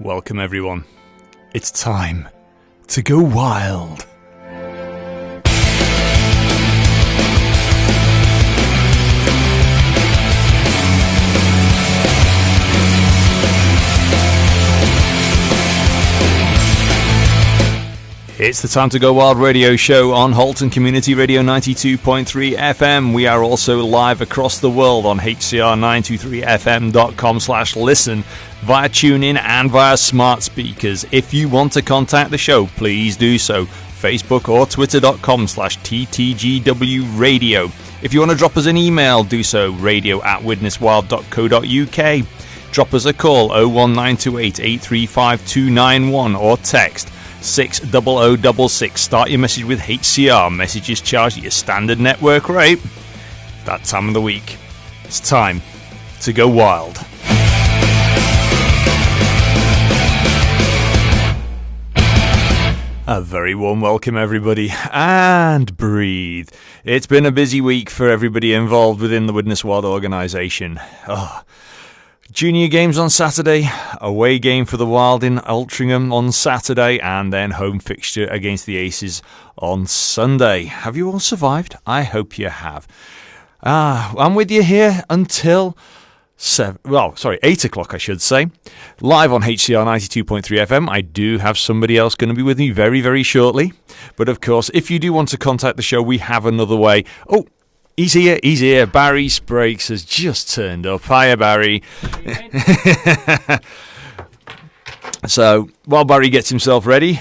Welcome everyone. It's time to go wild. It's the Time to Go Wild radio show on Halton Community Radio 92.3 FM. We are also live across the world on hcr923fm.com/listen via TuneIn and via smart speakers. If you want to contact the show, please do so. Facebook or twitter.com/TTGW radio. If you want to drop us an email, do so radio@widneswild.co.uk. Drop us a call 01928 835 291 or text 60066. Start your message with HCR. Messages charged at your standard network rate. That time of the week, it's time to go wild. A very warm welcome, everybody, and breathe. It's been a busy week for everybody involved within the Widnes Wild organisation. Junior games on Saturday, away game for the Wild in Altrincham on Saturday, and then home fixture against the Aces on Sunday. Have you all survived? I hope you have. I'm with you here until 8 o'clock, I should say. Live on HCR 92.3 FM. I do have somebody else going to be with me very, very shortly. But of course, if you do want to contact the show, we have another way. Oh, he's here. Barry Sprakes has just turned up. Hiya, Barry. So, while Barry gets himself ready,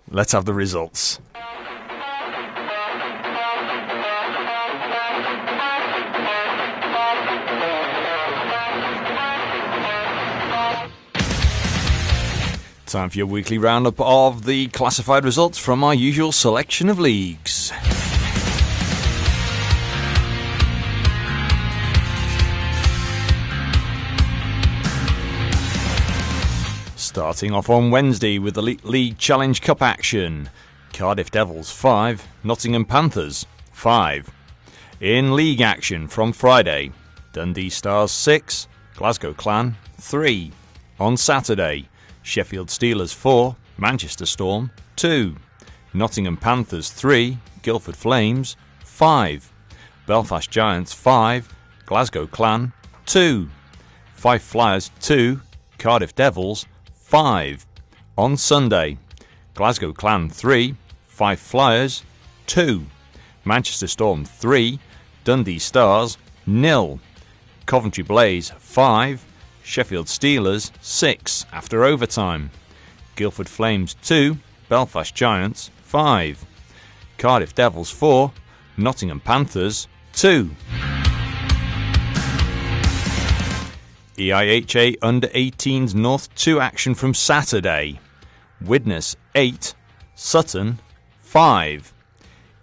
let's have the results. Time for your weekly roundup of the classified results from our usual selection of leagues. Starting off on Wednesday with the League Challenge Cup action. Cardiff Devils 5, Nottingham Panthers 5. In league action from Friday, Dundee Stars 6, Glasgow Clan 3. On Saturday, Sheffield Steelers 4, Manchester Storm 2. Nottingham Panthers 3, Guildford Flames 5. Belfast Giants 5, Glasgow Clan 2. Fife Flyers 2, Cardiff Devils 5. On Sunday, Glasgow Clan 3, Fife Flyers 2. Manchester Storm 3, Dundee Stars 0. Coventry Blaze 5, Sheffield Steelers 6 after overtime. Guildford Flames 2, Belfast Giants 5. Cardiff Devils 4, Nottingham Panthers 2. EIHA Under-18s North 2 action from Saturday. Widnes 8, Sutton 5.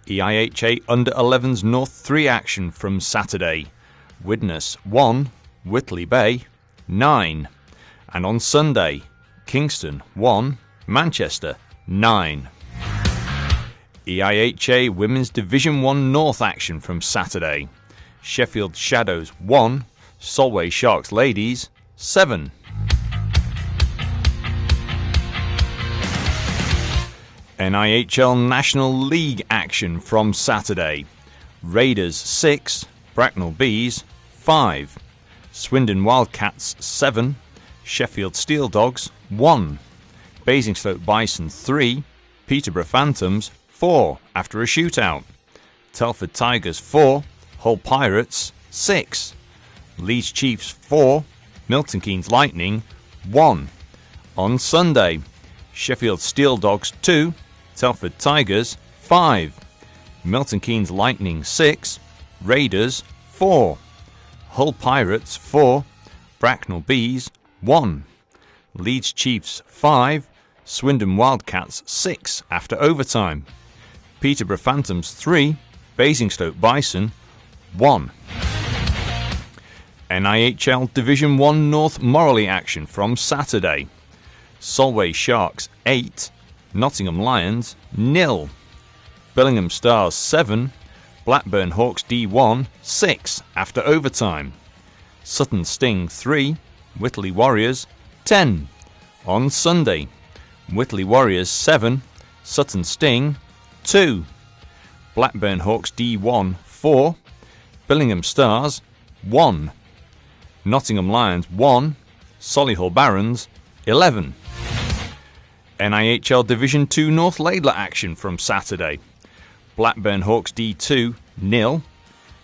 EIHA Under-11s North 3 action from Saturday. Widnes 1, Whitley Bay 9. And on Sunday, Kingston 1, Manchester 9. EIHA Women's Division 1 North action from Saturday. Sheffield Shadows 1, Solway Sharks Ladies 7. NIHL National League action from Saturday. Raiders 6, Bracknell Bees 5. Swindon Wildcats 7, Sheffield Steel Dogs 1. Basingstoke Bison 3, Peterborough Phantoms 4 after a shootout. Telford Tigers 4, Hull Pirates 6. Leeds Chiefs 4, Milton Keynes Lightning 1. On Sunday, Sheffield Steel Dogs 2, Telford Tigers 5. Milton Keynes Lightning 6, Raiders 4. Hull Pirates 4, Bracknell Bees 1. Leeds Chiefs 5, Swindon Wildcats 6 after overtime. Peterborough Phantoms 3, Basingstoke Bison 1. NIHL Division 1 North Morley action from Saturday. Solway Sharks 8, Nottingham Lions 0. Billingham Stars 7, Blackburn Hawks D1 6 after overtime. Sutton Sting 3, Whitley Warriors 10. On Sunday, Whitley Warriors 7, Sutton Sting 2, Blackburn Hawks D1 4, Billingham Stars 1, Nottingham Lions 1, Solihull Barons 11. NIHL Division 2 North Laidler action from Saturday. Blackburn Hawks D2 0,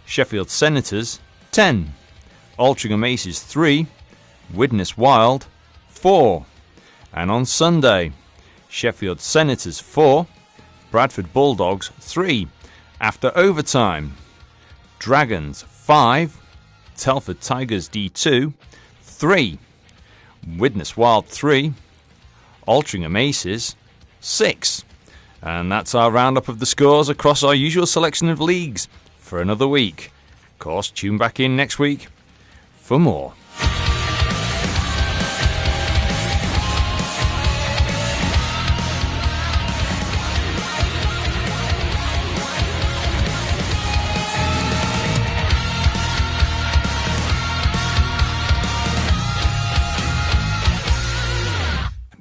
Sheffield Senators 10, Altrincham Aces 3, Widnes Wild 4. And on Sunday, Sheffield Senators 4, Bradford Bulldogs 3 after overtime. Dragons 5, Telford Tigers D2 3, Widnes Wild 3, Altrincham Aces 6. And that's our roundup of the scores across our usual selection of leagues for another week. Of course, tune back in next week for more.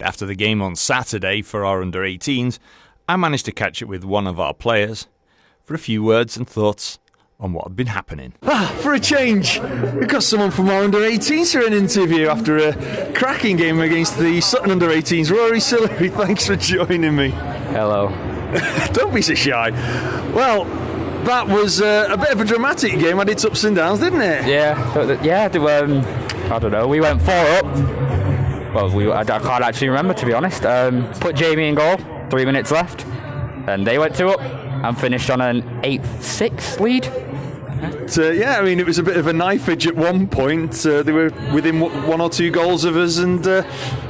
After the game on Saturday for our under-18s, I managed to catch up with one of our players for a few words and thoughts on what had been happening. For a change, we've got someone from our under-18s for an interview after a cracking game against the Sutton under-18s. Rory Sillery, thanks for joining me. Hello. Don't be so shy. Well, that was a bit of a dramatic game. Had its ups and downs, didn't it? Yeah. I don't know. We went 4 up. Well, I can't actually remember, to be honest. Put Jamie in goal, 3 minutes left, and they went 2 up and finished on an 8-6 lead. It was a bit of a knife edge at one point. They were within 1 or 2 goals of us, and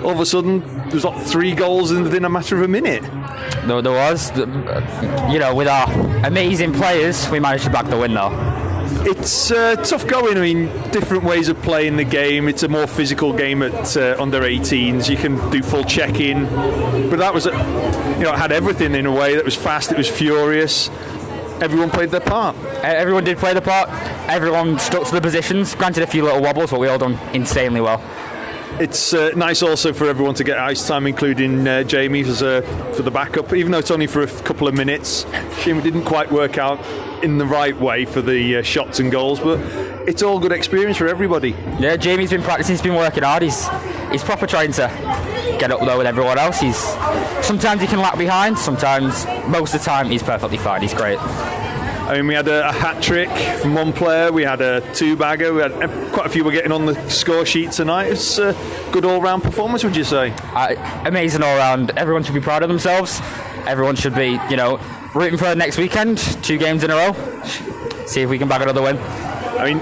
all of a sudden there was 3 goals within a matter of a minute. There was. With our amazing players, we managed to back the win, though. It's tough going. Different ways of playing the game. It's a more physical game at under-18s. You can do full check-in, but that was, it had everything in a way. That was fast. It was furious. Everyone played their part. Everyone did play the part. Everyone stuck to the positions. Granted, a few little wobbles, but we all done insanely well. It's nice also for everyone to get ice time, including Jamie for the backup, even though it's only for a couple of minutes. Jamie didn't quite work out in the right way for the shots and goals, but it's all good experience for everybody. Yeah, Jamie's been practicing, he's been working hard. He's proper trying to get up there with everyone else. Sometimes he can lag behind, sometimes, most of the time, he's perfectly fine. He's great. We had a hat-trick from one player, we had a 2-bagger, we had quite a few were getting on the score sheet tonight. It's a good all-round performance, would you say? Amazing all-round. Everyone should be proud of themselves. Everyone should be, rooting for next weekend, 2 games in a row. See if we can bag another win. I'm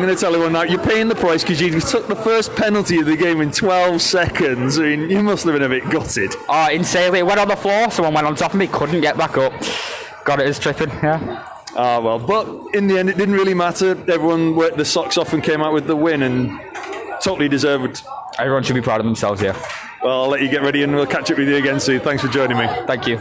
going to tell everyone now, you're paying the price because you took the first penalty of the game in 12 seconds. You must have been a bit gutted. Insanely. It went on the floor, someone went on top of me, couldn't get back up. Got it as tripping, yeah. But in the end, it didn't really matter. Everyone worked the socks off and came out with the win, and totally deserved. Everyone should be proud of themselves, yeah. Well, I'll let you get ready and we'll catch up with you again soon. Thanks for joining me. Thank you.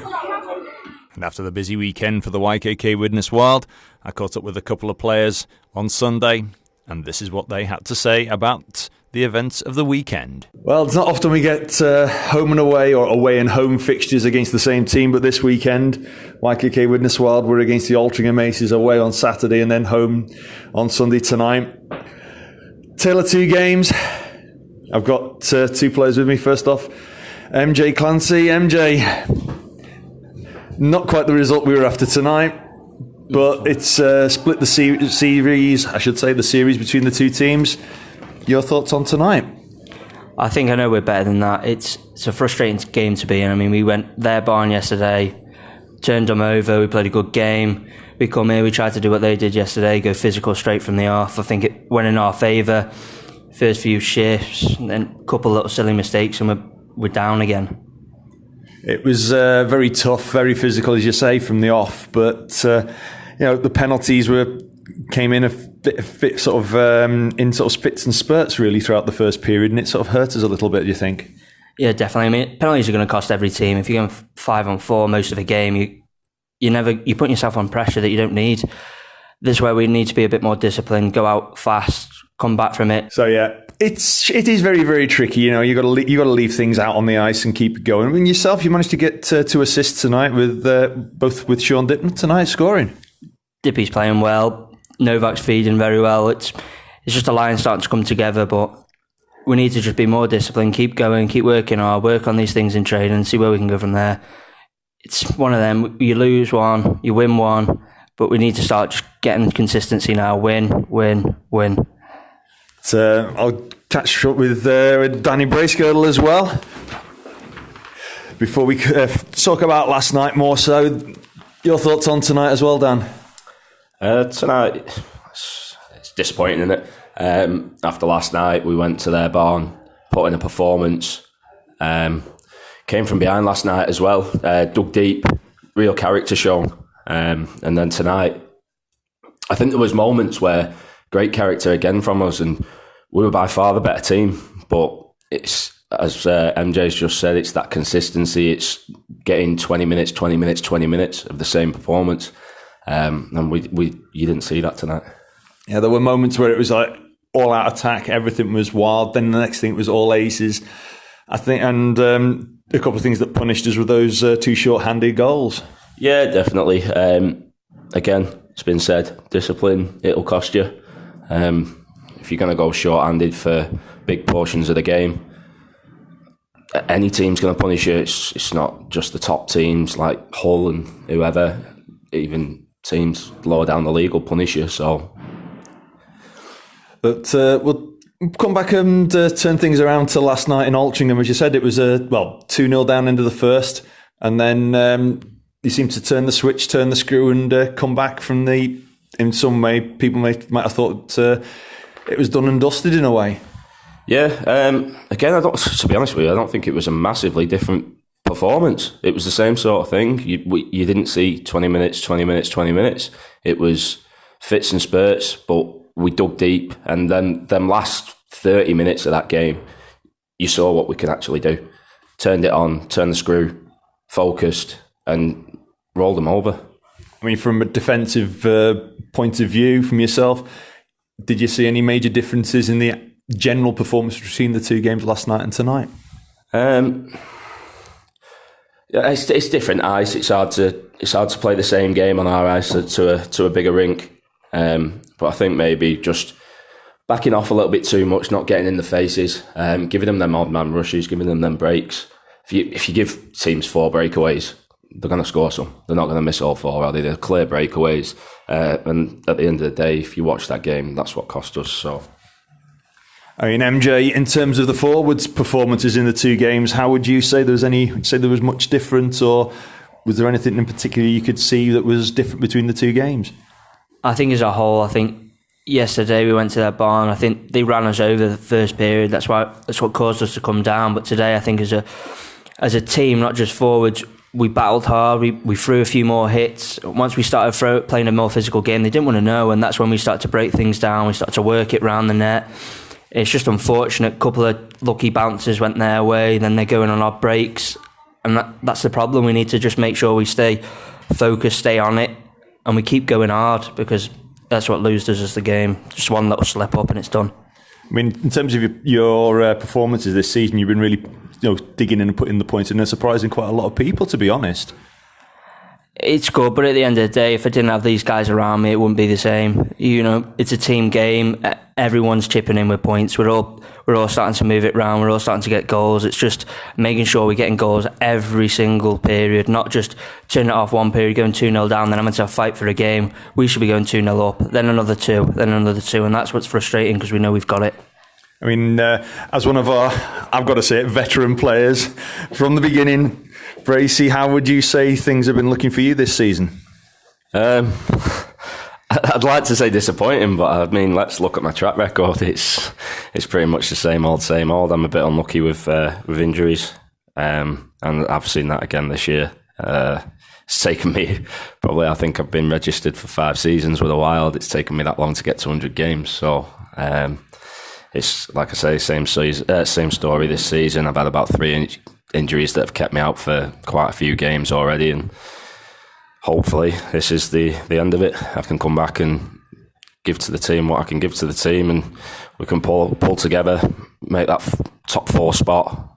And after the busy weekend for the YKK Widnes Wild, I caught up with a couple of players on Sunday, and this is what they had to say about the events of the weekend. Well, it's not often we get home and away or away and home fixtures against the same team, but this weekend, YKK Widnes Wild were against the Altrincham Aces away on Saturday and then home on Sunday tonight. Tale of 2 games. I've got 2 players with me. First off, MJ Clancy. MJ, not quite the result we were after tonight, but it's split the series, I should say, the series between the 2 teams. Your thoughts on tonight? I think I know we're better than that. It's a frustrating game to be in. We went their barn yesterday, turned them over, we played a good game. We come here, we tried to do what they did yesterday, go physical straight from the off. I think it went in our favour. First few shifts, and then a couple of little silly mistakes, and we're down again. It was very tough, very physical, as you say, from the off. But the penalties came in in sort of spits and spurts really throughout the first period, and it sort of hurt us a little bit. Do you think? Yeah, definitely. Penalties are going to cost every team. If you're going 5-on-4 most of a game, you put yourself on pressure that you don't need. This is where we need to be a bit more disciplined, go out fast, come back from it. So yeah, It is very, very tricky. You got to leave things out on the ice and keep it going. I mean, yourself, you managed to get 2 assists tonight with both with Sean Dippman tonight scoring. Dippy's playing well. Novak's feeding very well. It's just a line starting to come together, but we need to just be more disciplined, keep going, keep working hard, work on these things in training, and see where we can go from there. It's one of them. You lose one, you win one, but we need to start just getting consistency now. Win, win, win. So I'll catch up with Danny Bracegirdle as well. Before we talk about last night more so, your thoughts on tonight as well, Dan? Tonight, it's disappointing, isn't it? After last night, we went to their barn, put in a performance. Came from behind last night as well, dug deep, real character shown. And then tonight, I think there was moments where great character again from us, and we were by far the better team. But it's, as MJ's just said, it's that consistency. It's getting 20 minutes of the same performance. And you didn't see that tonight. Yeah, there were moments where it was like all out attack, everything was wild. Then the next thing it was all aces, I think, and a couple of things that punished us were those 2 short-handed goals. Yeah, definitely. Again, it's been said, discipline, it'll cost you. If you're going to go short-handed for big portions of the game, any team's going to punish you. It's not just the top teams like Hull and whoever, even teams lower down the league will punish you. So, but we'll come back and turn things around to last night in Altrincham. As you said, it was 2-0 down into the first, and then you seemed to turn the switch, turn the screw, and come back from the. In some way, people might have thought it was done and dusted in a way. Yeah. Again, to be honest with you, I don't think it was a massively different performance. It was the same sort of thing. You didn't see 20 minutes. It was fits and spurts, but we dug deep, and then them last 30 minutes of that game, you saw what we could actually do. Turned it on, turned the screw, focused, and rolled them over. I mean, from a defensive point of view, from yourself, did you see any major differences in the general performance between the 2 games last night and tonight? It's different ice. It's hard to play the same game on our ice to a bigger rink. But I think maybe just backing off a little bit too much, not getting in the faces, giving them odd man rushes, giving them breaks. If you give teams 4 breakaways, they're going to score some. They're not going to miss all 4, are they? They're clear breakaways. And at the end of the day, if you watch that game, that's what cost us. So, I mean, MJ, in terms of the forwards' performances in the 2 games, how would you say there was much difference, or was there anything in particular you could see that was different between the 2 games? I think as a whole, yesterday we went to their barn. I think they ran us over the first period. That's what caused us to come down. But today, I think as a team, not just forwards, we battled hard. We threw a few more hits. Once we started playing a more physical game, they didn't want to know, and that's when we started to break things down. We started to work it round the net. It's just unfortunate. A couple of lucky bounces went their way, then they're going on our breaks, and that's the problem. We need to just make sure we stay focused, stay on it, and we keep going hard, because that's what loses us the game. Just one little slip up and it's done. I mean, in terms of your performances this season, you've been really digging in and putting the points in and surprising quite a lot of people, to be honest. It's good, but at the end of the day, if I didn't have these guys around me, it wouldn't be the same. It's a team game. Everyone's chipping in with points. We're all starting to move it round. We're all starting to get goals. It's just making sure we're getting goals every single period, not just turning it off one period, going 2-0 down, then I'm into a fight for a game. We should be going 2-0 up, then another 2, then another 2, and that's what's frustrating, because we know we've got it. I mean, as one of our, I've got to say it, veteran players from the beginning, Bracey, how would you say things have been looking for you this season? I'd like to say disappointing, but I mean, let's look at my track record. It's pretty much the same old. I'm a bit unlucky with injuries, and I've seen that again this year. It's taken me probably, I think I've been registered for 5 seasons with the Wild. It's taken me that long to get to 100 games. So it's like I say, same story this season. I've had about 3 injuries that have kept me out for quite a few games already, and hopefully this is the end of it. I can come back and give to the team what I can give to the team, and we can pull together, make that top 4 spot.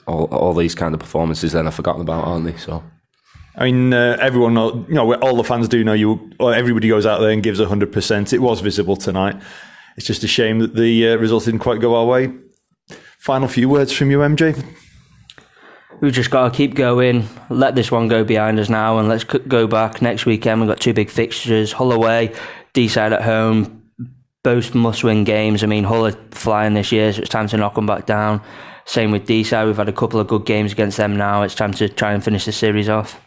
All these kind of performances then are forgotten about, aren't they? So, I mean, everyone, all the fans do know you. Everybody goes out there and gives 100%. It was visible tonight. It's just a shame that the result didn't quite go our way. Final few words from you, MJ. We've just got to keep going, let this one go behind us now, and let's go back next weekend. We've got 2 big fixtures, Hull away, D-side at home, both must-win games. I mean, Hull are flying this year, so it's time to knock them back down. Same with D-side, we've had a couple of good games against them now. It's time to try and finish the series off.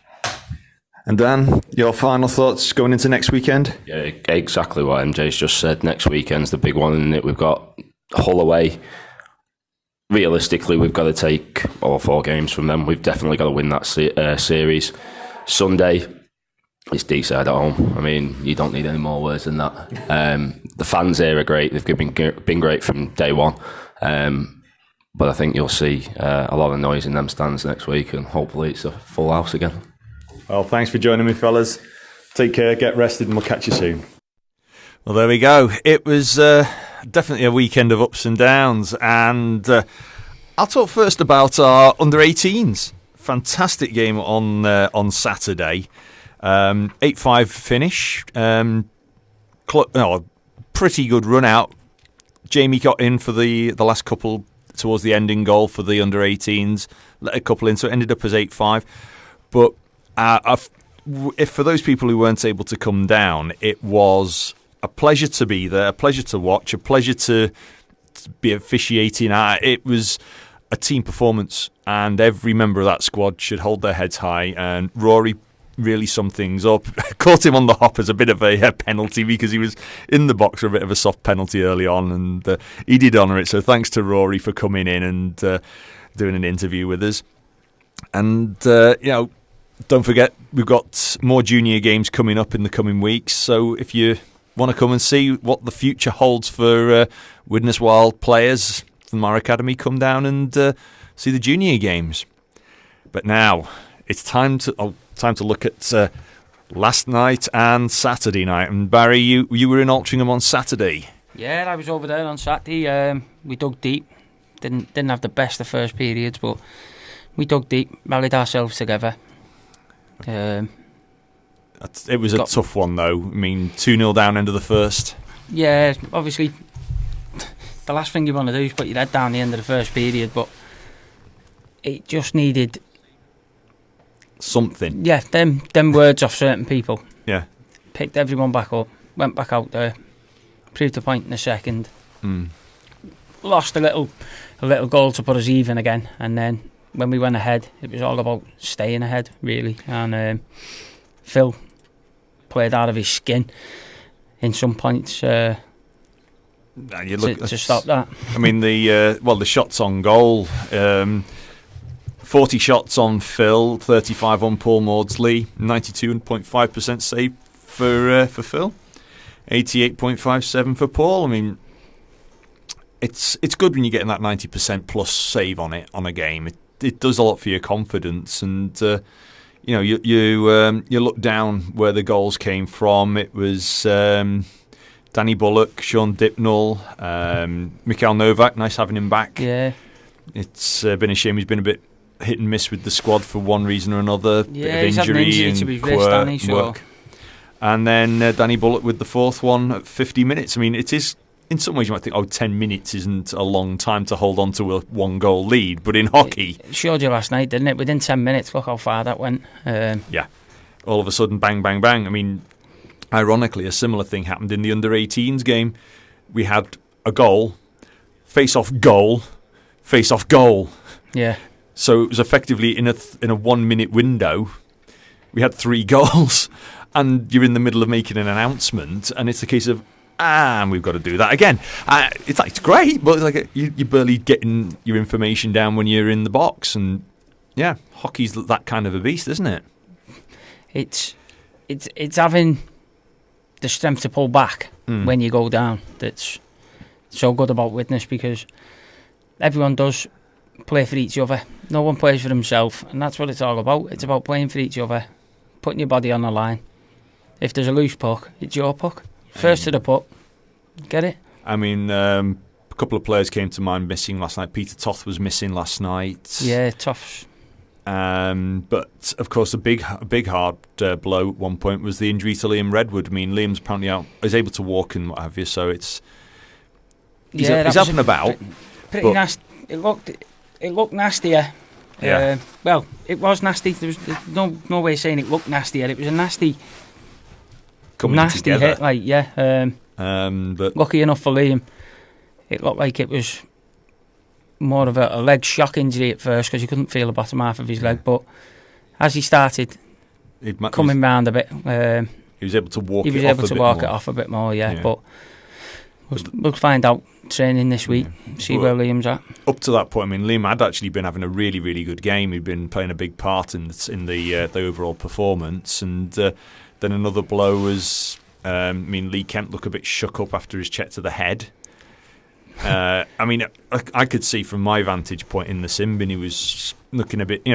And Dan, your final thoughts going into next weekend? Yeah, exactly what MJ's just said. Next weekend's the big one, isn't it? We've got Hull away. Realistically, we've got to take all 4 games from them. We've definitely got to win that series. Sunday, it's D-side at home. I mean, you don't need any more words than that. The fans here are great. They've been great from day one. But I think you'll see a lot of noise in them stands next week, and hopefully it's a full house again. Well, thanks for joining me, fellas. Take care, get rested, and we'll catch you soon. Well, there we go. It was definitely a weekend of ups and downs, and I'll talk first about our under-18s. Fantastic game on Saturday. 8-5 finish. Pretty good run out. Jamie got in for the last couple towards the ending goal for the under-18s. Let a couple in, so it ended up as 8-5. But if for those people who weren't able to come down, it was a pleasure to be there, a pleasure to watch, a pleasure to be officiating. It was a team performance, and every member of that squad should hold their heads high. And Rory really summed things up. Caught him on the hop as a bit of a penalty because he was in the box for a bit of a soft penalty early on, and he did honour it. So thanks to Rory for coming in and doing an interview with us. And don't forget, we've got more junior games coming up in the coming weeks. So if you want to come and see what the future holds for Widnes Wild players from our academy, come down and see the junior games. But now it's time to look at last night and Saturday night. And Barry, you were in Altrincham on Saturday. Yeah, I was over there on Saturday. We dug deep. Didn't have the best of first periods, but we dug deep, rallied ourselves together. It was a tough one, though. I mean, 2-0 down end of the first. Yeah, obviously, the last thing you want to do is put your head down the end of the first period, but it just needed something. Yeah, them words off certain people. Yeah. Picked everyone back up, went back out there, proved a point in the second. Lost a little goal to put us even again, and then when we went ahead, it was all about staying ahead, really. And Phil played out of his skin in some points to stop that. I mean, the shots on goal, 40 shots on Phil, 35 on Paul Maudsley, 92.5% save for Phil, 88.57 for Paul. I mean, it's good when you're getting that 90% plus save on a game. It does a lot for your confidence, and you look down where the goals came from. It was Danny Bullock, Sean Dipnell, Mikhail Novak. Nice having him back. Yeah, it's been a shame he's been a bit hit and miss with the squad for one reason or another. Yeah, bit of injury he's had an injury to his wrist, hasn't he? Sure. And then Danny Bullock with the fourth one at 50 minutes. I mean, it is. In some ways, you might think, 10 minutes isn't a long time to hold on to a one-goal lead. But in hockey... It showed you last night, didn't it? Within 10 minutes, look how far that went. Yeah. All of a sudden, bang, bang, bang. I mean, ironically, a similar thing happened in the under-18s game. We had a goal, face-off goal, face-off goal. Yeah. So it was effectively in a 1 minute window, we had 3 goals. And you're in the middle of making an announcement, and it's a case of, and we've got to do that again. It's great, but you're barely getting your information down when you're in the box. And yeah, hockey's that kind of a beast, isn't it? It's having the strength to pull back when you go down. That's so good about Widnes, because everyone does play for each other. No one plays for himself, and that's what it's all about. It's about playing for each other, putting your body on the line. If there's a loose puck, it's your puck. First to the puck. Get it? I mean, a couple of players came to mind missing last night. Peter Toth was missing last night. Yeah, tough. But of course, a big hard blow at one point was the injury to Liam Redwood. I mean, Liam's apparently is able to walk and what have you, so he's up and about. Pretty nasty. It looked nastier. Yeah. Well, it was nasty. There's no way of saying it looked nastier. It was a nasty together. hit. Like, yeah. But lucky enough for Liam, it looked like it was more of a leg shock injury at first because he couldn't feel the bottom half of his leg. But as he started coming round a bit, he was able to walk. He was able to walk it off a bit more. Yeah. But we'll find out training this week. See where Liam's at. Up to that point, I mean, Liam had actually been having a really, really good game. He'd been playing a big part in the overall performance, and then another blow was. Lee Kemp looked a bit shook up after his check to the head. I mean, I could see from my vantage point in the sim bin, he was looking a bit,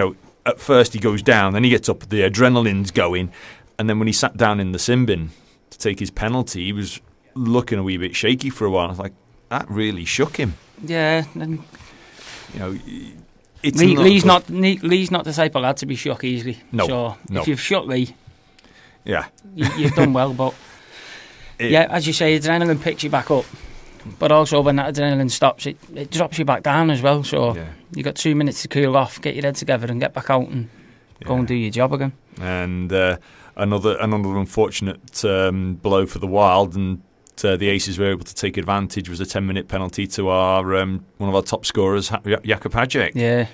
at first he goes down, then he gets up, the adrenaline's going, and then when he sat down in the sim bin to take his penalty, he was looking a wee bit shaky for a while. I was like, that really shook him. Yeah. Lee's not the type of lad to be shook easily. No. If you've shook Lee, yeah, you've done well, but as you say, adrenaline picks you back up. But also when that adrenaline stops, it drops you back down as well. So you got 2 minutes to cool off, get your head together and get back out and go and do your job again. And another unfortunate blow for the Wild, and the Aces were able to take advantage, was a 10-minute penalty to our one of our top scorers, Jakub Hajek. Yeah.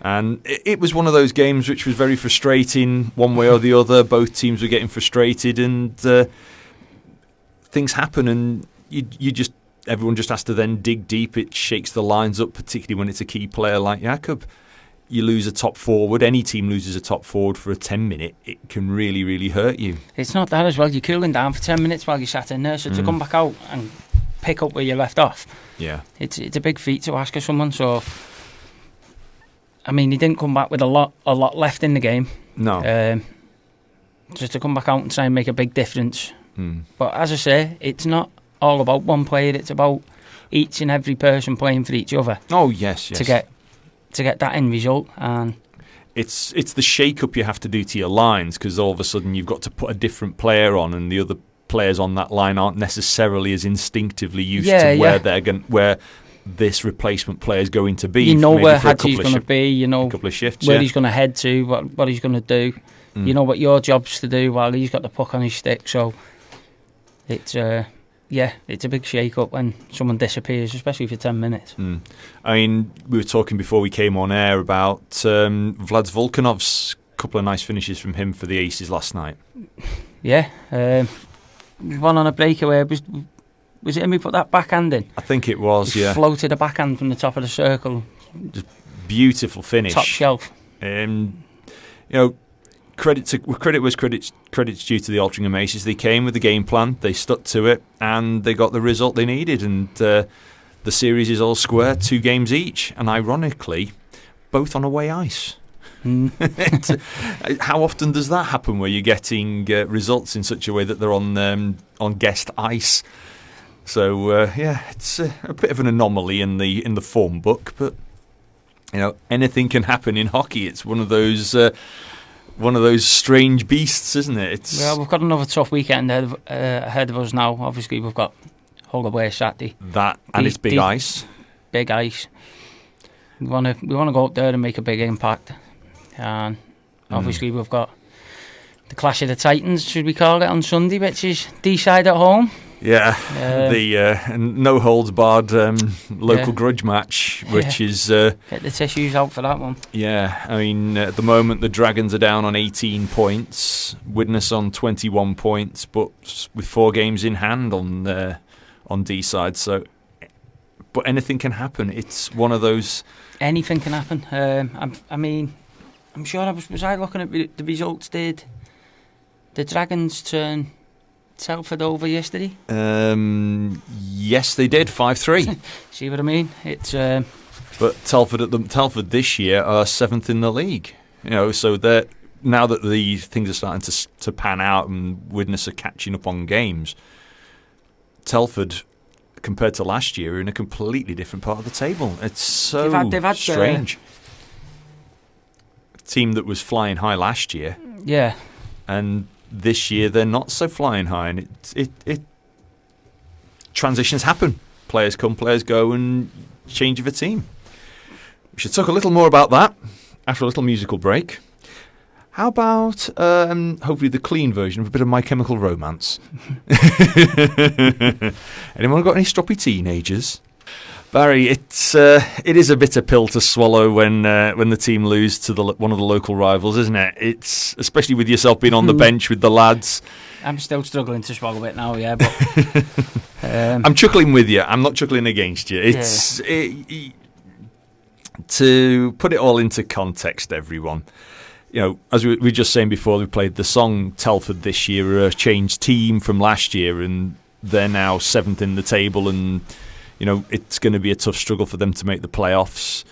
And it was one of those games which was very frustrating one way or the other. Both teams were getting frustrated, and things happen, and everyone just has to then dig deep. It shakes the lines up, particularly when it's a key player like Jakub. You lose a top forward. Any team loses a top forward for a 10-minute. It can really, really hurt you. It's not that as well. You're cooling down for 10 minutes while you sat in there, so to come back out and pick up where you left off, it's a big feat to ask of someone. So, I mean, he didn't come back with a lot left in the game. No. Just to come back out and try and make a big difference. But as I say, it's not all about one player. It's about each and every person playing for each other. Oh yes. To get that end result, and it's the shake-up you have to do to your lines, because all of a sudden you've got to put a different player on, and the other players on that line aren't necessarily as instinctively used to where this replacement player is going to be. You know where Hadji's going to be. You know a couple of shifts, where he's going to head to, what he's going to do. You know what your job's to do while he's got the puck on his stick. So it's it's a big shake-up when someone disappears, especially for 10 minutes. I mean, we were talking before we came on air about Vlad Volkanov's couple of nice finishes from him for the Aces last night. Yeah, one on a breakaway. Was it him who put that backhand in? I think it was, he floated a backhand from the top of the circle. Just beautiful finish. Top shelf. Credit's due to the Altrincham Aces. They came with the game plan, they stuck to it, and they got the result they needed. And the series is all square, 2 games each, and ironically, both on away ice. How often does that happen, where you're getting results in such a way that they're on guest ice? So it's a bit of an anomaly in the form book, but anything can happen in hockey. It's one of those strange beasts, isn't it? Well, we've got another tough weekend ahead of us now. Obviously, we've got Hull away Saturday. It's big ice. Big ice. We want to go up there and make a big impact. And obviously, we've got the Clash of the Titans, should we call it, on Sunday, which is D-side at home. Yeah, the no holds barred local grudge match, which is get the tissues out for that one. Yeah, I mean at the moment the Dragons are down on 18 points, Widnes on 21 points, but with 4 games in hand on D side. So, but anything can happen. It's one of those. Anything can happen. I'm sure was I looking at the results? Did the Dragons turn Telford over yesterday? Yes, they did, 5-3. See what I mean? It's but Telford this year are 7th in the league. So they're, now that the things are starting to pan out and Widnes are catching up on games, Telford, compared to last year, are in a completely different part of the table. It's so they've had strange. Team that was flying high last year, and this year they're not so flying high, and it transitions happen. Players come, players go, and change of a team. We should talk a little more about that after a little musical break. How about hopefully the clean version of a bit of My Chemical Romance? Anyone got any stroppy teenagers? Barry, it is a bitter pill to swallow when the team lose to one of the local rivals, isn't it? It's especially with yourself being on the bench with the lads. I'm still struggling to swallow it now, but I'm chuckling with you. I'm not chuckling against you. To put it all into context, everyone. As we were just saying before, we played the song Telford this year, a changed team from last year, and they're now 7th in the table, and it's going to be a tough struggle for them to make the playoffs.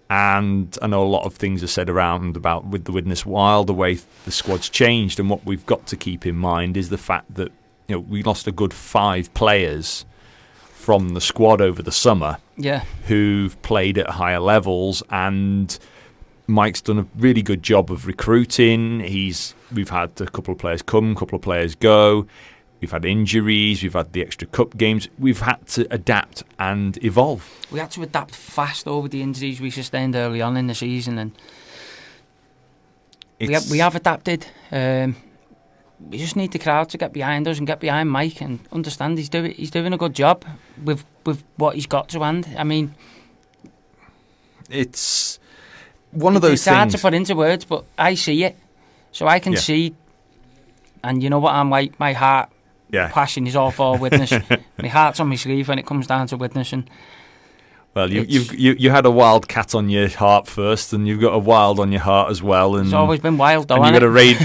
And I know a lot of things are said around about with the Widnes Wild, the way the squad's changed, and what we've got to keep in mind is the fact that we lost a good 5 players from the squad over the summer who've played at higher levels, and Mike's done a really good job of recruiting. We've had a couple of players come, a couple of players go. We've had injuries. We've had the extra cup games. We've had to adapt and evolve. We had to adapt fast over the injuries we sustained early on in the season, and we have adapted. We just need the crowd to get behind us and get behind Mike and understand he's doing a good job with what he's got to hand. I mean, it's one of those it's things. It's hard to put into words, but I see it. So I can see, and you know what, my heart, passion is all for Widnes. My heart's on my sleeve when it comes down to Widnes. And well, you had a wild cat on your heart first, and you've got a wild on your heart as well. And it's always been wild, though. And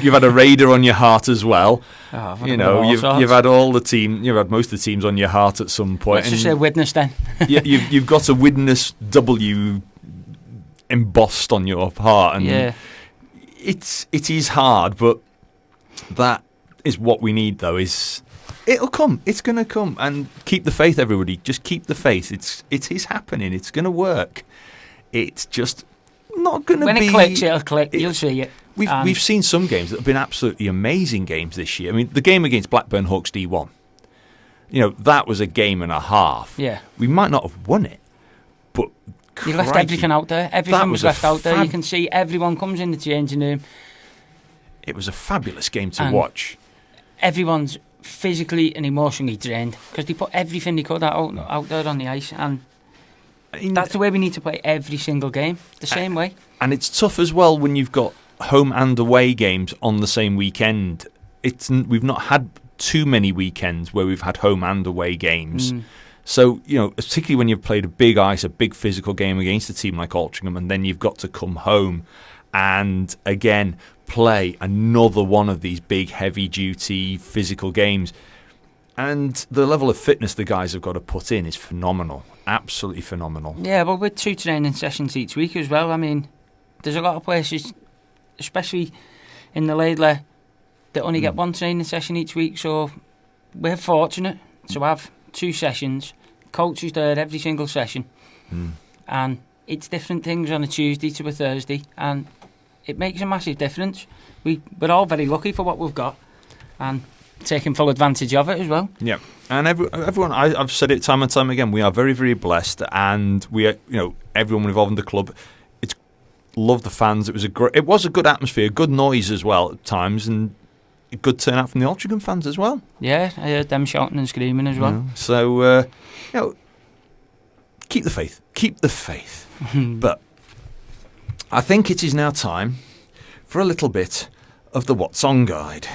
you've had a raider on your heart as well. Oh, you've had all the team. You've had most of the teams on your heart at some point. Let's just say Widnes then. you've got a Widnes W embossed on your heart, and it is hard, but that is what we need. Though it'll come. It's going to come, and keep the faith, everybody. Just keep the faith. It is happening. It's going to work. It's just not going to be. When it clicks, it'll click. You'll see it. We've seen some games that have been absolutely amazing games this year. I mean, the game against Blackburn Hawks D1. That was a game and a half. Yeah, we might not have won it, but you left everything out there. Everything was left out there. You can see everyone comes in the changing room. It was a fabulous game to watch. Everyone's physically and emotionally drained because they put everything they could out there on the ice, and that's the way we need to play every single game, the same way. And it's tough as well when you've got home and away games on the same weekend. We've not had too many weekends where we've had home and away games. So, particularly when you've played a big ice, a big physical game against a team like Altrincham, and then you've got to come home and, again, play another one of these big, heavy-duty physical games. And the level of fitness the guys have got to put in is phenomenal. Absolutely phenomenal. Yeah, well, with 2 training sessions each week as well. I mean, there's a lot of places, especially in the Laidler, that only get 1 training session each week. So we're fortunate to have 2 sessions. Coach is there every single session. And it's different things on a Tuesday to a Thursday. And it makes a massive difference. We're all very lucky for what we've got. And taking full advantage of it as well. Yeah, and everyone, I've said it time and time again, we are very, very blessed, and we are, everyone involved in the club. Love the fans. It was a good atmosphere, good noise as well at times, and a good turnout from the Altrincham fans as well. Yeah, I heard them shouting and screaming as well. So keep the faith. Keep the faith. But I think it is now time for a little bit of the What's On Guide.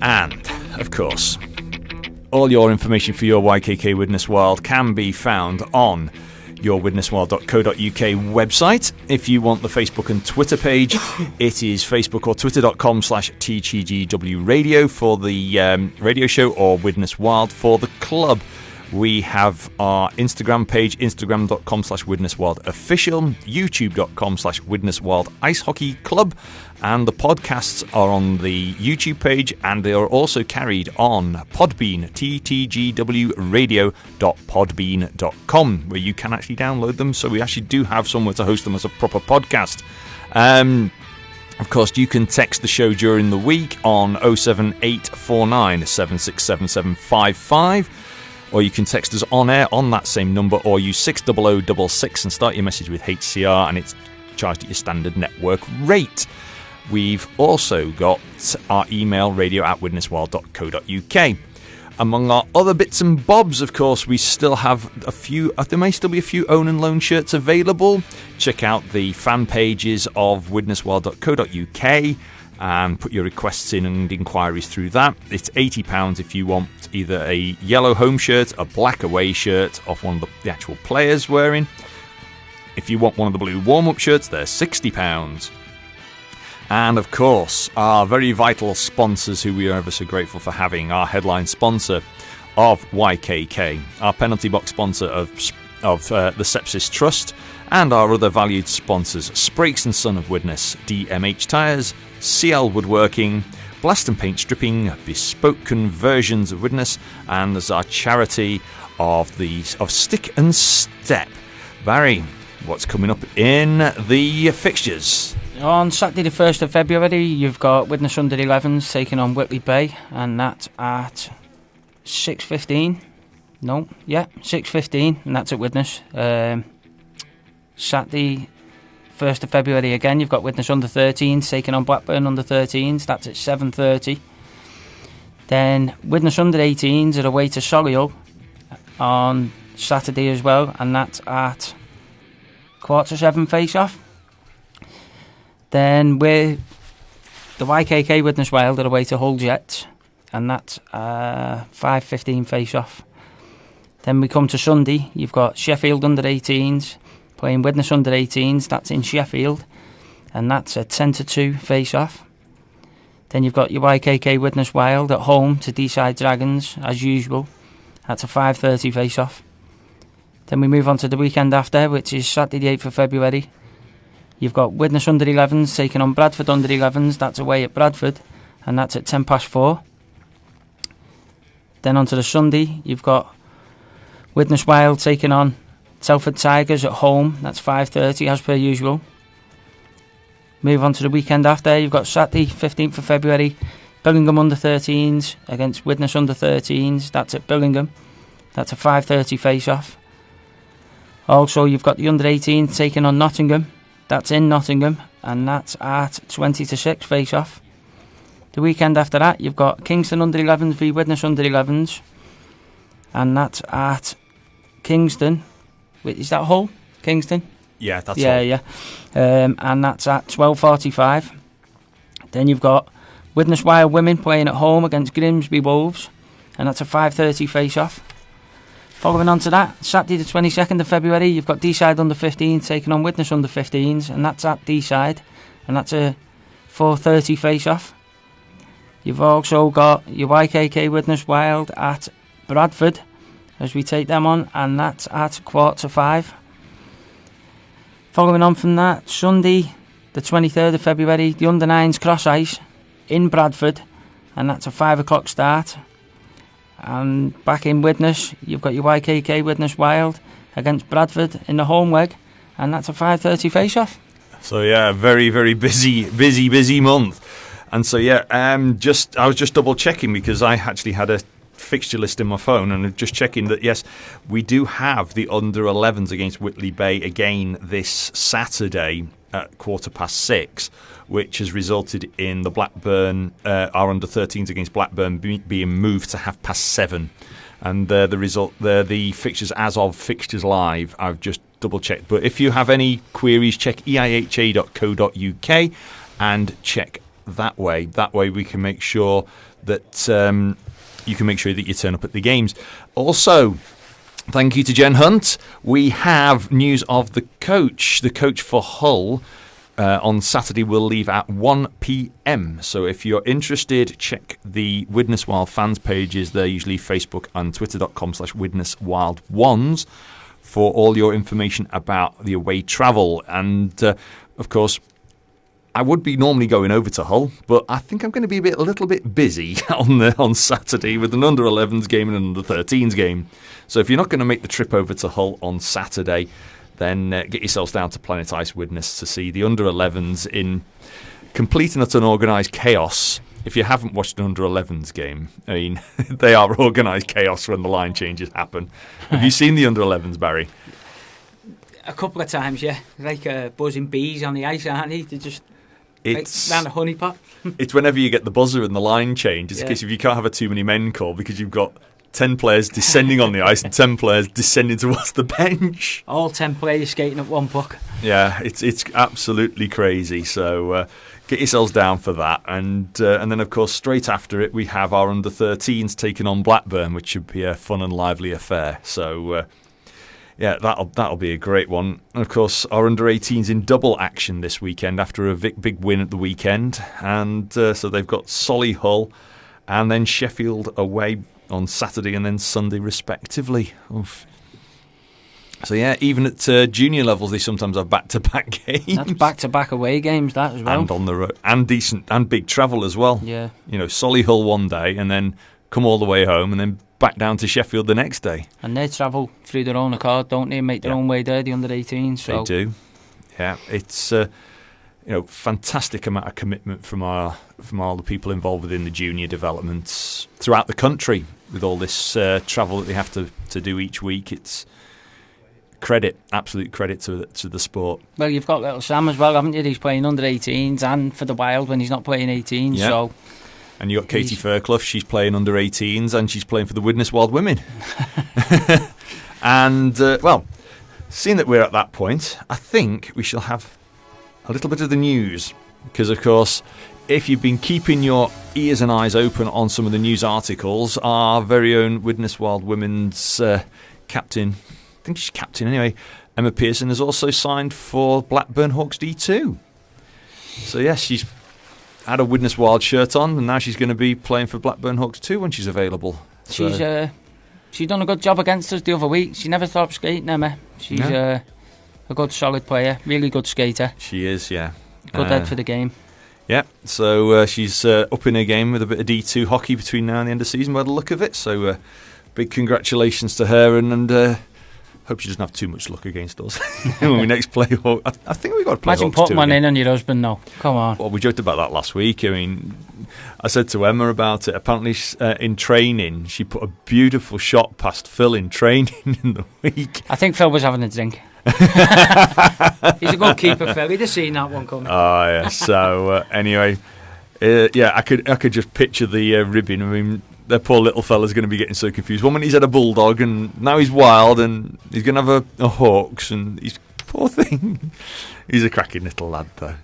And, of course, all your information for your YKK Widnes Wild can be found on your widneswild.co.uk website. If you want the Facebook and Twitter page, it is facebook or twitter.com/TTGW radio for the radio show, or Widnes Wild for the club. We have our Instagram page, instagram.com/WidnesWild youtube.com/WidnesWild Ice Hockey Club, and the podcasts are on the YouTube page, and they are also carried on Podbean, ttgwradio.podbean.com, where you can actually download them. So we actually do have somewhere to host them as a proper podcast. Of course, you can text the show during the week on 07849 767755. Or you can text us on air on that same number, or use 60066 and start your message with HCR, and it's charged at your standard network rate. We've also got our email, radio@witnesswild.co.uk. Among our other bits and bobs, of course, we still have a few, there may still be a few own and loan shirts available. Check out the fan pages of witnesswild.co.uk and put your requests in and inquiries through that. It's £80 if you want either a yellow home shirt, a black away shirt of one of the actual players wearing. If you want one of the blue warm-up shirts, they're £60. And of course, our very vital sponsors, who we are ever so grateful for having, our headline sponsor of YKK, our penalty box sponsor of the Sepsis Trust, and our other valued sponsors, Sprakes & Son of Widnes, DMH Tyres, CL Woodworking, Blast and Paint Stripping, Bespoke Conversions of Widnes, and as our charity of Stick and Step. Barry, what's coming up in the fixtures? On Saturday the 1st of February, you've got Widnes Under 11s taking on Whitley Bay, and that's at 6:15. 6:15, and that's at Widnes. Saturday 1st of February again, you've got Widnes Under 13s taking on Blackburn Under 13s. That's at 7:30. Then Widnes Under 18s are away to Solihull on Saturday as well, and that's at 6:45 face-off. Then we're the YKK Widnes Wild are away to Hull Jets, and that's 5:15 face-off. Then we come to Sunday. You've got Sheffield Under 18s playing Widnes Under 18s. That's in Sheffield, and that's a 10-2 face-off. Then you've got your YKK Widnes Wild at home to Deeside Dragons as usual. That's a 5:30 face-off. Then we move on to the weekend after, which is Saturday the 8th of February. You've got Widnes Under 11s taking on Bradford Under 11s. That's away at Bradford, and that's at 4:10. Then on to the Sunday, you've got Widnes Wild taking on Telford Tigers at home. That's 5:30 as per usual. Move on to the weekend after. You've got Saturday 15th of February, Billingham Under 13s against Widnes Under 13s. That's at Billingham. That's a 5:30 face-off. Also, you've got the Under 18s taking on Nottingham. That's in Nottingham, and that's at 20-6 face-off. The weekend after that, you've got Kingston Under 11s v Widnes Under 11s, and that's at Kingston. Wait, is that Hull? Kingston? Yeah, that's Hull. Yeah. And that's at 12:45. Then you've got Widnes Wild Women playing at home against Grimsby Wolves, and that's a 5:30 face-off. Following on to that, Saturday the 22nd of February, you've got Deeside Under 15 taking on Widnes Under 15s, and that's at Deeside, and that's a 4:30 face-off. You've also got your YKK Widnes Wild at Bradford, as we take them on, and that's at 4:45. Following on from that, Sunday the 23rd of February, the Under 9s Cross Ice in Bradford, and that's a 5 o'clock start. And back in Widnes, you've got your YKK Widnes Wild against Bradford in the home leg, and that's a 5:30 face-off. So yeah, very, very busy month. And so yeah, I was just double checking because I actually had a fixture list in my phone, and just checking that yes, we do have the Under 11s against Whitley Bay again this Saturday at 6:15. Which has resulted in the Blackburn, our Under 13s against Blackburn being moved to 7:30. And the fixtures as of Fixtures Live, I've just double checked. But if you have any queries, check eiha.co.uk and check that way. That way we can make sure that you can make sure that you turn up at the games. Also, thank you to Jen Hunt. We have news of the coach for Hull. on Saturday will leave at 1 p.m. So if you're interested, check the Widnes Wild fans pages. They're usually Facebook and twitter.com/WidnesWild1s for all your information about the away travel. And, of course, I would be normally going over to Hull, but I think I'm going to be a little bit busy on Saturday with an under-11s game and an under-13s game. So if you're not going to make the trip over to Hull on Saturday, then get yourselves down to Planet Ice Widnes to see the under-11s in complete and utter organised chaos. If you haven't watched an under-11s game, I mean, they are organised chaos when the line changes happen. Have you seen the under-11s, Barry? A couple of times, yeah. Like buzzing bees on the ice, aren't they? They just... It's round a honey pot. It's whenever you get the buzzer and the line change. It's a case of you can't have a too many men call because you've got 10 players descending on the ice and 10 players descending towards the bench. All 10 players skating at one puck. Yeah, it's absolutely crazy. So get yourselves down for that. And then, of course, straight after it, we have our under-13s taking on Blackburn, which should be a fun and lively affair. So... yeah, that'll be a great one. And of course, our under-18s in double action this weekend after a big win at the weekend. And so they've got Solihull and then Sheffield away on Saturday and then Sunday respectively. Oof. So yeah, even at junior levels, they sometimes have back-to-back games. That's back-to-back away games, that as well. And on the road. And decent and big travel as well. Yeah. You know, Solihull one day and then come all the way home and then back down to Sheffield the next day. And they travel through their own accord, don't they? Make their own way there, the under-18s. So. They do. Yeah, it's fantastic amount of commitment from all the people involved within the junior developments throughout the country with all this travel that they have to do each week. It's absolute credit to the sport. Well, you've got little Sam as well, haven't you? He's playing under-18s and for the Wild when he's not playing 18s. Yeah. So. And you got Katie Fairclough, she's playing under-18s and she's playing for the Widnes Wild Women. And, seeing that we're at that point, I think we shall have a little bit of the news. Because, of course, if you've been keeping your ears and eyes open on some of the news articles, our very own Widnes Wild Women's captain, I think she's captain anyway, Emma Pearson, has also signed for Blackburn Hawks D2. So, yes, she's had a Widnes Wild shirt on, and now she's going to be playing for Blackburn Hawks 2 when she's available. So. She's done a good job against us the other week. She never stopped skating, Emma. She's a good, solid player, really good skater. She is, yeah. Good head for the game. Yeah, so she's up in her game with a bit of D2 hockey between now and the end of the season by the look of it. So big congratulations to her, and hope she doesn't have too much luck against us when we next play. I think we've got to play. Imagine putting one in on your husband, though. Come on. Well, we joked about that last week. I mean, I said to Emma about it. Apparently, in training, she put a beautiful shot past Phil in training in the week. I think Phil was having a drink. He's a good keeper, Phil. He'd have seen that one coming. Oh, yeah. So, anyway, I could just picture the ribbing. I mean, the poor little fella's going to be getting so confused. One minute he's had a bulldog, and now he's wild, and he's going to have a Hawks, and he's poor thing. He's a cracking little lad, though.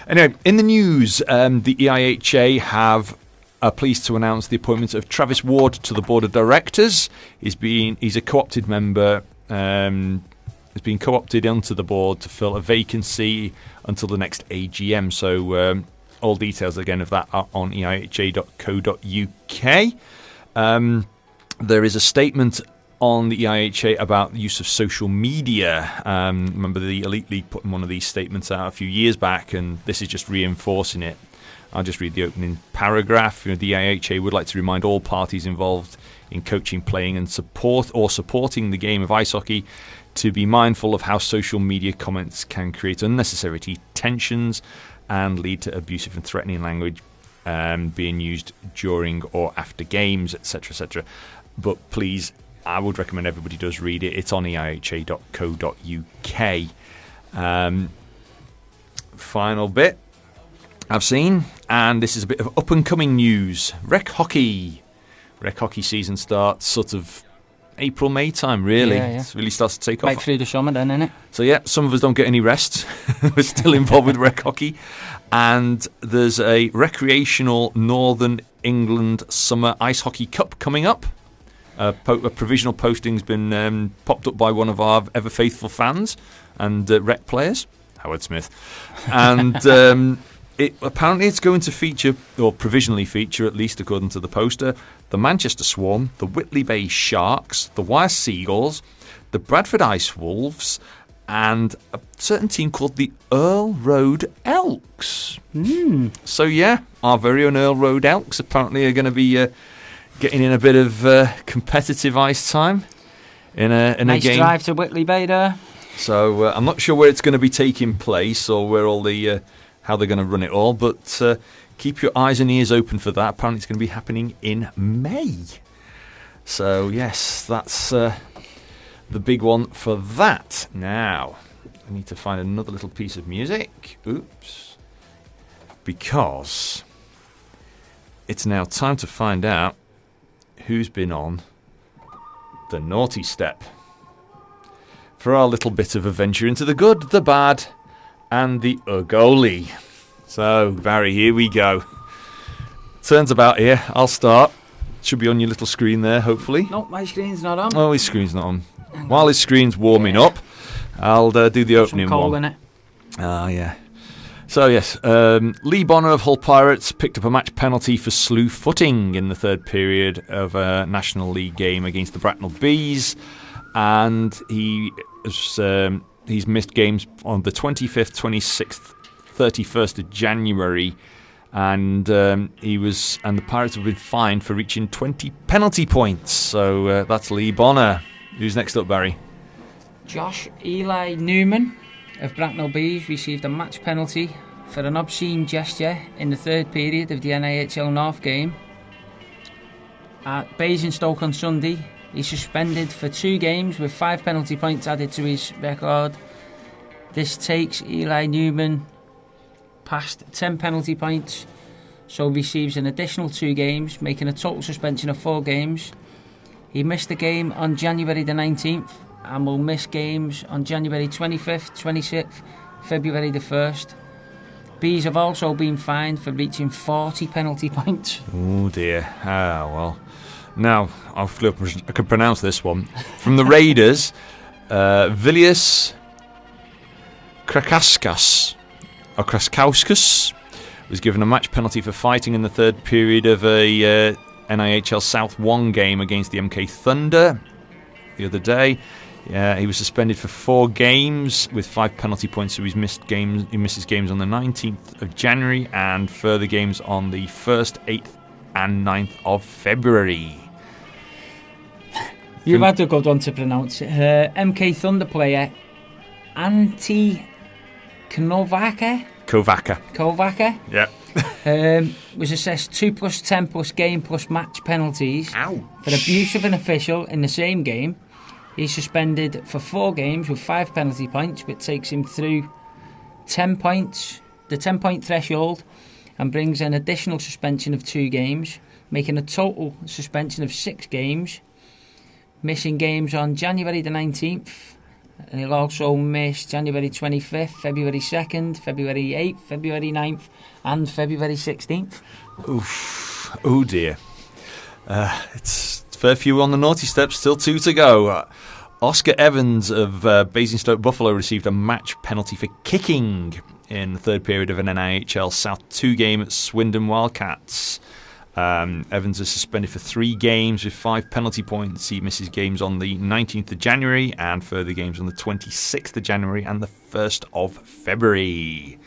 Anyway, in the news, the EIHA are pleased to announce the appointment of Travis Ward to the board of directors. He's a co-opted member. Has been co-opted onto the board to fill a vacancy until the next AGM. So all details again of that are on eiha.co.uk. There is a statement on the EIHA about the use of social media. Remember the Elite League putting one of these statements out a few years back, and this is just reinforcing it. I'll just read the opening paragraph. The EIHA would like to remind all parties involved in coaching, playing and supporting the game of ice hockey to be mindful of how social media comments can create unnecessary tensions and lead to abusive and threatening language being used during or after games, etc., etc. But please, I would recommend everybody does read it. It's on eiha.co.uk. Final bit I've seen, and this is a bit of up-and-coming news. Rec hockey season starts sort of April, May time, really. Yeah. It really starts to take off. Right through the summer then, innit? So yeah, some of us don't get any rest. We're still involved with rec hockey. And there's a recreational Northern England Summer Ice Hockey Cup coming up. A provisional posting's been popped up by one of our ever-faithful fans and rec players. Howard Smith. And apparently it's going to feature, or provisionally feature at least according to the poster, the Manchester Swarm, the Whitley Bay Sharks, the Wyre Seagulls, the Bradford Ice Wolves, and a certain team called the Earl Road Elks. So yeah, our very own Earl Road Elks apparently are going to be getting in a bit of competitive ice time in a nice game. Drive to Whitley Bay there. So I'm not sure where it's going to be taking place or where all the how they're going to run it all, but keep your eyes and ears open for that. Apparently it's going to be happening in May. So yes, that's the big one for that. Now, I need to find another little piece of music. Oops. Because it's now time to find out who's been on the naughty step for our little bit of adventure into the good, the bad, and the ugly. So, Barry, here we go. Turns about here. I'll start. Should be on your little screen there, hopefully. No, my screen's not on. Oh, his screen's not on. While his screen's warming up, I'll do the opening Some coal one. in it. Ah, yeah. So, yes, Lee Bonner of Hull Pirates picked up a match penalty for slew footing in the third period of a National League game against the Bracknell Bees, and he's missed games on the 25th, 26th, 31st of January, and the Pirates have been fined for reaching 20 penalty points. So that's Lee Bonner. Who's next up, Barry? Josh Eli Newman of Bracknell Bees received a match penalty for an obscene gesture in the third period of the NIHL North game at Basingstoke on Sunday. He's suspended for 2 games with 5 penalty points added to his record. This takes Eli Newman past 10 penalty points, so receives an additional 2 games, making a total suspension of 4 games. He missed the game on January the 19th and will miss games on January 25th, 26th, February the 1st. Bees have also been fined for reaching 40 penalty points. Oh dear. Ah, well. Now, I can pronounce this one. From the Raiders, Vilius Krakauskas was given a match penalty for fighting in the third period of a NIHL South 1 game against the MK Thunder the other day. He was suspended for 4 games with 5 penalty points, so he misses games on the 19th of January and further games on the 1st, 8th and 9th of February. You've had a good one to pronounce. MK Thunder player Antti Kovaka Yeah. was assessed 2+10 plus game plus match penalties Ouch. for abuse of an official in the same game. He's suspended for 4 games with 5 penalty points, which takes him through 10 points, the 10-point threshold, and brings an additional suspension of 2 games, making a total suspension of 6 games. Missing games on January the 19th, and he'll also miss January 25th, February 2nd, February 8th, February 9th, and February 16th. Oof. Oh dear. It's fair few on the naughty step, still 2 to go. Oscar Evans of Basingstoke Buffalo received a match penalty for kicking in the third period of an NIHL South 2 game at Swindon Wildcats. Evans is suspended for 3 games with 5 penalty points. He misses games on the 19th of January and further games on the 26th of January and the 1st of February.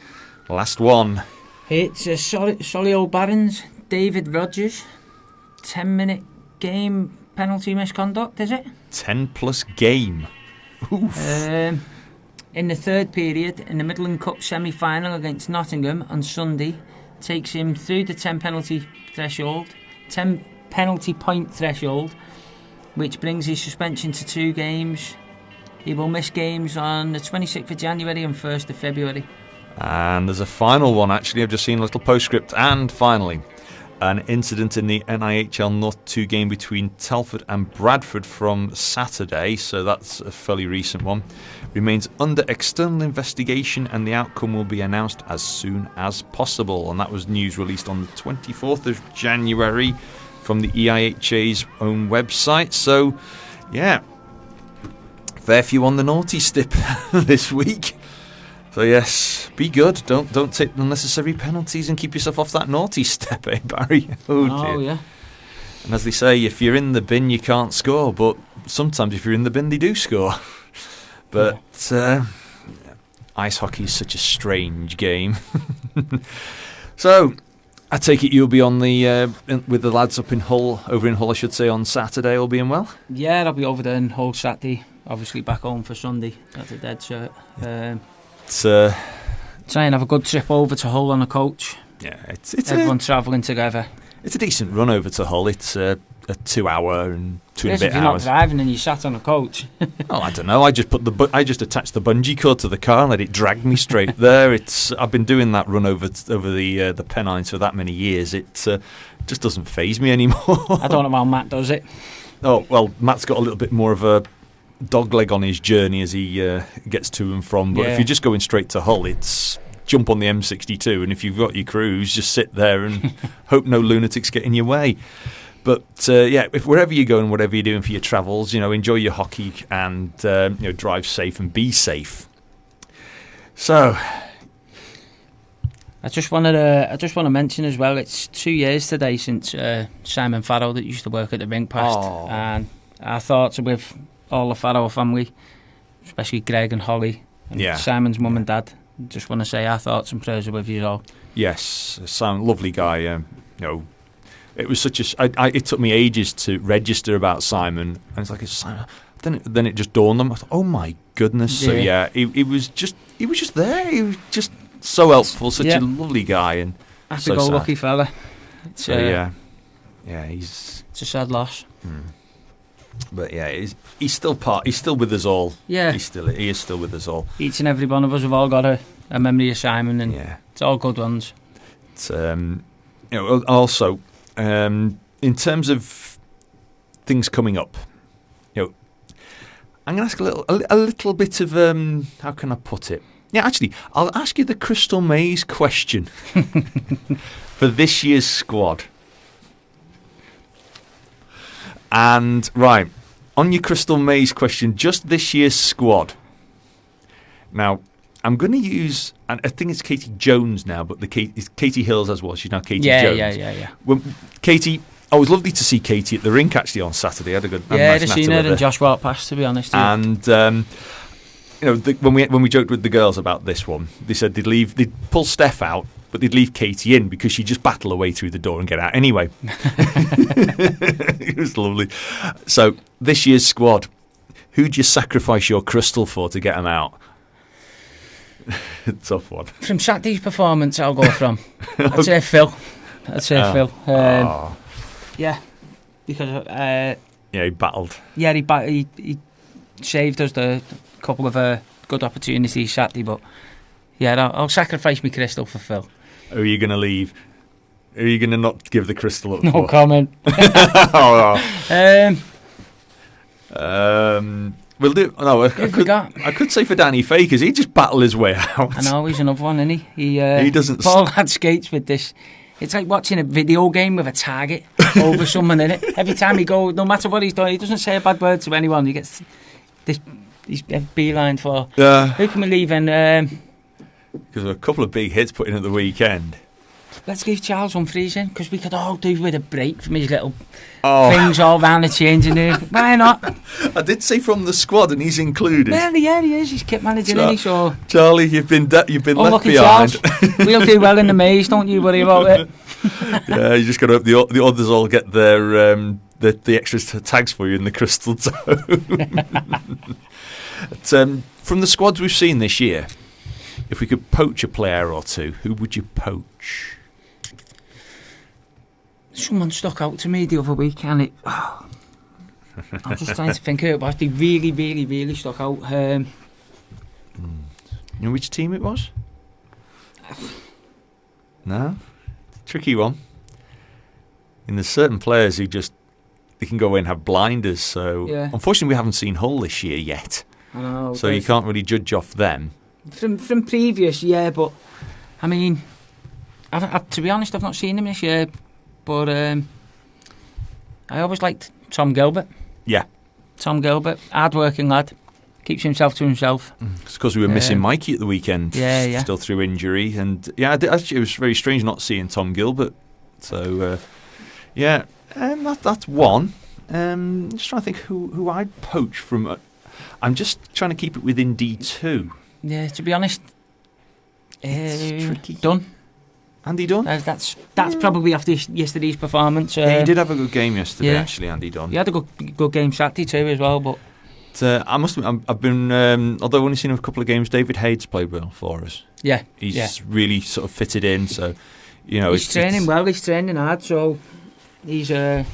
Last one. It's Solihull Barons, David Rogers. 10-minute game penalty misconduct, is it? 10 plus game. Oof. In the third period, in the Midland Cup semi-final against Nottingham on Sunday, takes him through the 10 penalty point threshold, which brings his suspension to 2 games. He will miss games on the 26th of January and 1st of February. And there's a final one, actually. I've just seen a little postscript. And finally, an incident in the NIHL North 2 game between Telford and Bradford from Saturday, so that's a fairly recent one, remains under external investigation and the outcome will be announced as soon as possible. And that was news released on the 24th of January from the EIHA's own website. So, yeah, fair few on the naughty step this week. So yes, be good. Don't take unnecessary penalties and keep yourself off that naughty step, eh, Barry? Oh, yeah. And as they say, if you're in the bin, you can't score. But sometimes if you're in the bin, they do score. But ice hockey is such a strange game. So I take it you'll be on the with the lads up in Hull, over in Hull, I should say, on Saturday, all being well? Yeah, I'll be over there in Hull Saturday. Obviously back home for Sunday. That's a dead cert. Try and have a good trip over to Hull on a coach. Yeah, it's everyone travelling together. It's a decent run over to Hull. It's a 2 hour and two and a bit if you're hours. not driving and you sat on a coach. Oh, I don't know. I just attached the bungee cord to the car and let it drag me straight there. I've been doing that run over the Pennines for that many years. It just doesn't faze me anymore. I don't know how Matt does it. Oh well, Matt's got a little bit more of a dog leg on his journey as he gets to and from. But if you're just going straight to Hull, it's jump on the M62, and if you've got your cruise, just sit there and hope no lunatics get in your way. But if wherever you're going, whatever you're doing for your travels, enjoy your hockey and drive safe and be safe. So, I just want to mention as well. It's 2 years today since Simon Farrow, that used to work at the rink, passed, and our thoughts are with all the Farrow family, especially Greg and Holly, and Simon's mum and dad. Just want to say our thoughts and prayers are with you all. Yes, Simon, lovely guy. It was such it took me ages to register about Simon, and it's like Simon. Then it just dawned on me. I thought, oh my goodness! Yeah. So he was just there. He was just so helpful. Such a lovely guy and happy-go-lucky fella. He's it's a sad loss. But he's still with us all. Yeah, he is still with us all. Each and every one of us have all got a memory of Simon, and it's all good ones. It's, also in terms of things coming up, I'm going to ask a little bit of how can I put it? Yeah, actually, I'll ask you the Crystal Maze question for this year's squad. And right, on your Crystal Maze question, just this year's squad. Now, I'm going to use, and I think it's Katie Jones now, but it's Katie Hills as well. She's now Katie Jones. Yeah. Well, Katie, it was lovely to see Katie at the rink actually on Saturday. I had a good, nice I'd seen her and Josh walked past, to be honest. And when we joked with the girls about this one, they said they'd pull Steph out, but they'd leave Katie in because she'd just battle her way through the door and get out anyway. It was lovely. So, this year's squad, who'd you sacrifice your crystal for to get them out? Tough one. From Saturday's performance, I'll go from. I'd say Phil. Phil. Yeah, because... he battled. Yeah, he saved us the couple of good opportunities Saturday, but I'll sacrifice my crystal for Phil. Who are you going to leave? Who are you going to not give the crystal up for? No comment. We'll do. No, I could say for Danny Fay because he just battled his way out. I know, he's another one, isn't he? He doesn't. Paul had skates with this. It's like watching a video game with a target over someone in it. Every time he goes, no matter what he's doing, he doesn't say a bad word to anyone. He gets this. He's beeline for. Who can we leave in? Because a couple of big hits put in at the weekend. Let's give Charles Humphreys in, because we could all do with a break from his little things all round the changing room. Why not? I did say from the squad, and he's included. Well, yeah, he is. He's kit managing, isn't he? So Charlie, you've been left behind. Charles. We'll do well in the maze. Don't you worry about it. Yeah, you just got to hope the others all get their the extra tags for you in the crystal zone. From the squads we've seen this year, if we could poach a player or two, who would you poach? Someone stuck out to me the other week, and I'm just trying to think of it, but they really, really, really stuck out. You know which team it was? No? Tricky one. And there's certain players who they can go away and have blinders, so unfortunately we haven't seen Hull this year yet. I know, so you can't really judge off them. From previous, but I mean, to be honest, I've not seen him this year. But I always liked Tom Gilbert. Yeah. Tom Gilbert, hard-working lad. keeps himself to himself. It's because we were missing Mikey at the weekend. Yeah. Still through injury. And actually, it was very strange not seeing Tom Gilbert. So, that's one. Just trying to think who I'd poach from. I'm just trying to keep it within D2. Yeah, to be honest, it's tricky. Dunn. Andy Dunn? That's probably after yesterday's performance. He did have a good game yesterday, actually, Andy Dunn. He had a good game Saturday too as well, but... I must admit, I've been, although I've only seen a couple of games, David Hayes played well for us. Yeah. He's really sort of fitted in, so, He's training well, he's training hard, so he said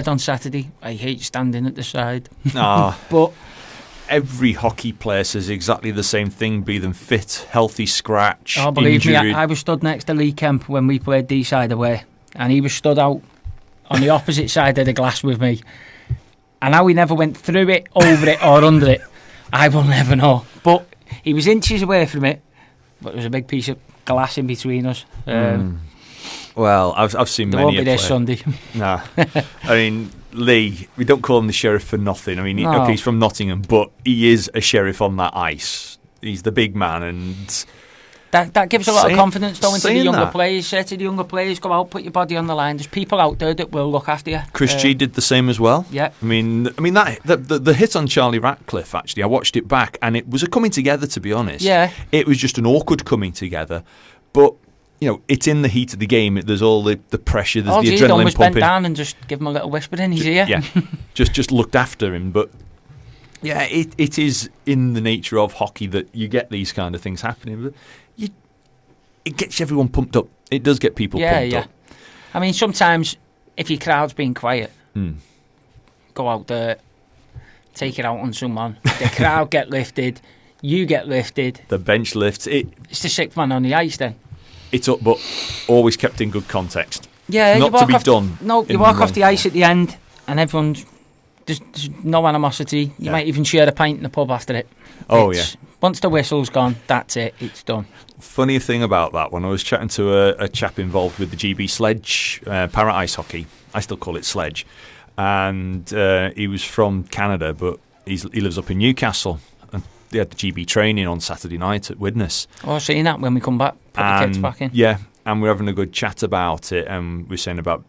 on Saturday, I hate standing at the side. But... Every hockey player says exactly the same thing, be them fit, healthy, scratch, believe injured. me, I was stood next to Lee Kemp when we played D-side away, and he was stood out on the opposite side of the glass with me. And how he never went through it, over it, or under it, I will never know. But he was inches away from it, but there was a big piece of glass in between us. Well, I've seen there many. Won't be this Sunday. Nah, I mean, Lee, we don't call him the sheriff for nothing. I mean, he's from Nottingham, but he is a sheriff on that ice. He's the big man, and that gives a lot of confidence though into the younger players. Say to the younger players, go out, put your body on the line. There's people out there that will look after you. Chris G did the same as well. Yeah. I mean that the hit on Charlie Ratcliffe, actually, I watched it back, and it was a coming together. To be honest, yeah, it was just an awkward coming together, but. It's in the heat of the game. There's all the pressure. There's the adrenaline almost pumping. Bent down and just give him a little whisper in his ear. Yeah, just looked after him. But yeah, it is in the nature of hockey that you get these kind of things happening. But it gets everyone pumped up. It does get people pumped up. I mean, sometimes if your crowd's being quiet, go out there, take it out on someone. The crowd get lifted. You get lifted. The bench lifts. It's the sixth man on the ice then. It's up, but always kept in good context. Yeah, not to be done. No, you walk off the ice at the end, and everyone's there's no animosity. You might even share a pint in the pub after it. Once the whistle's gone, that's it. It's done. Funny thing about that one, I was chatting to a chap involved with the GB Sledge para ice hockey. I still call it Sledge, and he was from Canada, but he lives up in Newcastle. They had the GB training on Saturday night at Widnes. Oh, I've seen that when we come back. Put the kids back in. Yeah, and we're having a good chat about it, and we're saying about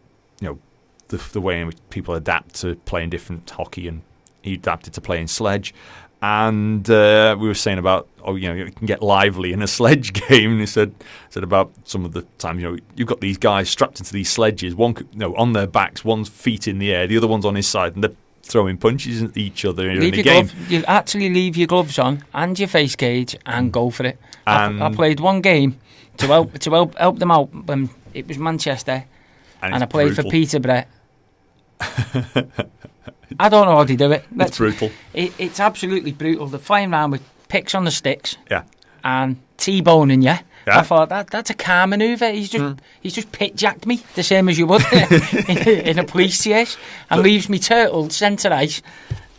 the way in which people adapt to playing different hockey, and he adapted to playing sledge. And we were saying about you can get lively in a sledge game. And he said about some of the times you've got these guys strapped into these sledges, one on their backs, one's feet in the air, the other one's on his side, and they're throwing punches at each other in a game. You actually leave your gloves on and your face cage and go for it. I played one game to help them out when it was Manchester, and I played for Peterborough. I don't know how they do it. It's brutal. It's absolutely brutal. They're flying around with picks on the sticks, and T-boning you. I thought that's a car manoeuvre. He's just pit jacked me the same as you would in a police chase, and leaves me turtled centre ice.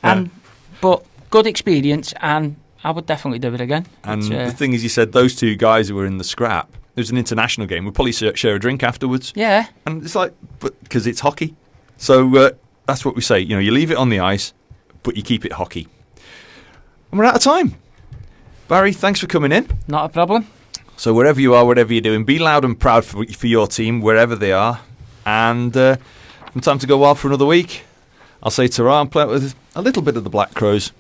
But good experience, and I would definitely do it again. And the thing is, you said those two guys who were in the scrap. It was an international game. We'd probably share a drink afterwards. Yeah, and it's like, but because it's hockey, so that's what we say. You leave it on the ice, but you keep it hockey. And we're out of time. Barry, thanks for coming in. Not a problem. So wherever you are, whatever you're doing, be loud and proud for your team, wherever they are. And from time to go wild for another week, I'll say ta-ra and play out with a little bit of the Black Crows.